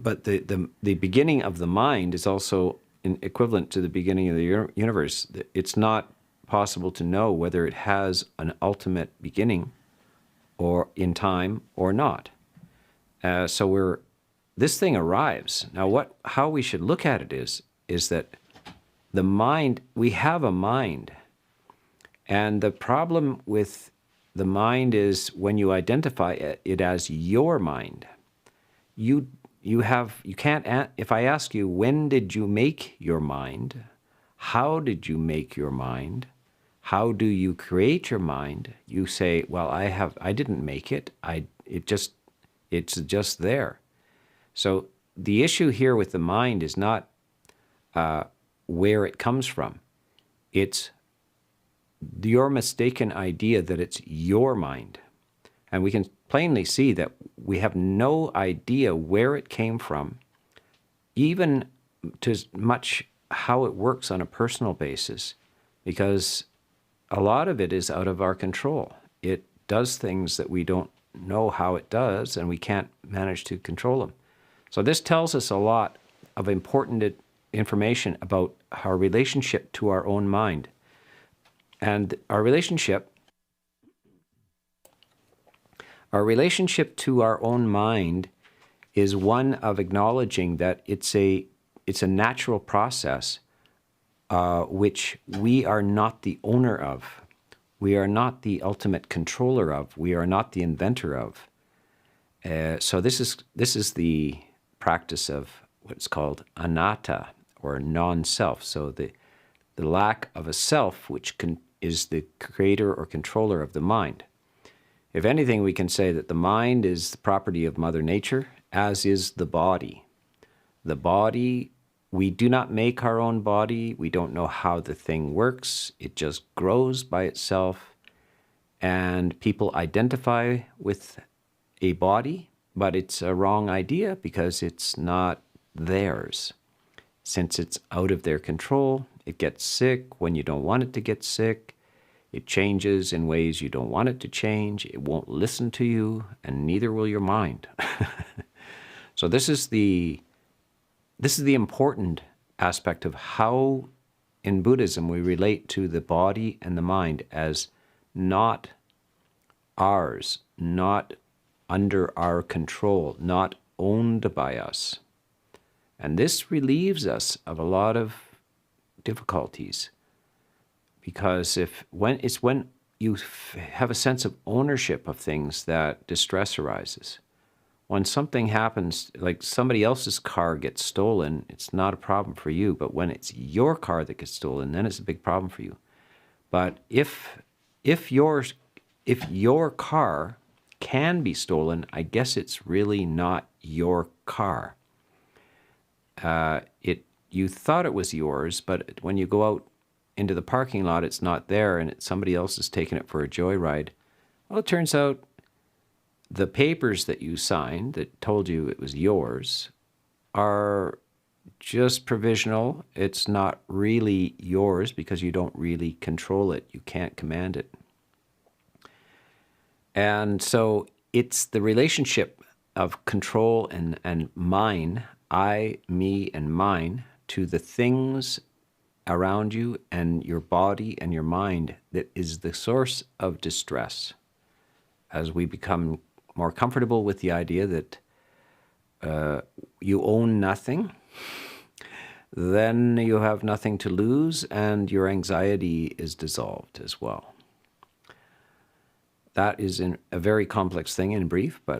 but the beginning of the mind is also equivalent to the beginning of the universe. It's not possible to know whether it has an ultimate beginning or in time or not. So this thing arrives. Now how we should look at it is that the mind, we have a mind. And the problem with the mind is when you identify it as your mind, you can't, if I ask you, when did you make your mind? How did you make your mind? How do you create your mind? You say, well, I didn't make it. It's just there. So the issue here with the mind is not where it comes from. It's your mistaken idea that it's your mind. And we can plainly see that we have no idea where it came from, even to much how it works on a personal basis, because a lot of it is out of our control. It does things that we don't know how it does, and we can't manage to control them. So this tells us a lot of important information about our relationship to our own mind. And our relationship to our own mind is one of acknowledging that it's a natural process which we are not the owner of. We are not the ultimate controller of. We are not the inventor of. So this is the practice of what's called anatta, or non-self. So the lack of a self, which is the creator or controller of the mind. If anything, we can say that the mind is the property of Mother Nature, as is the body. The body, we do not make our own body. We don't know how the thing works. It just grows by itself. And people identify with a body, but it's a wrong idea because it's not theirs. Since it's out of their control, it gets sick when you don't want it to get sick. It changes in ways you don't want it to change. It won't listen to you, and neither will your mind. So this is the important aspect of how, in Buddhism, we relate to the body and the mind as not ours, not under our control, not owned by us. And this relieves us of a lot of difficulties, because when you have a sense of ownership of things that distress arises. When something happens, like somebody else's car gets stolen, it's not a problem for you. But when it's your car that gets stolen, then it's a big problem for you. But if your car can be stolen, I guess it's really not your car. You thought it was yours, but when you go out into the parking lot, it's not there, and somebody else has taken it for a joyride. Well, it turns out the papers that you signed that told you it was yours are just provisional. It's not really yours because you don't really control it. You can't command it. And so it's the relationship of control and mine, I, me, and mine, to the things around you and your body and your mind that is the source of distress. As we become more comfortable with the idea that you own nothing, then you have nothing to lose, and your anxiety is dissolved as well. That is a very complex thing in brief, but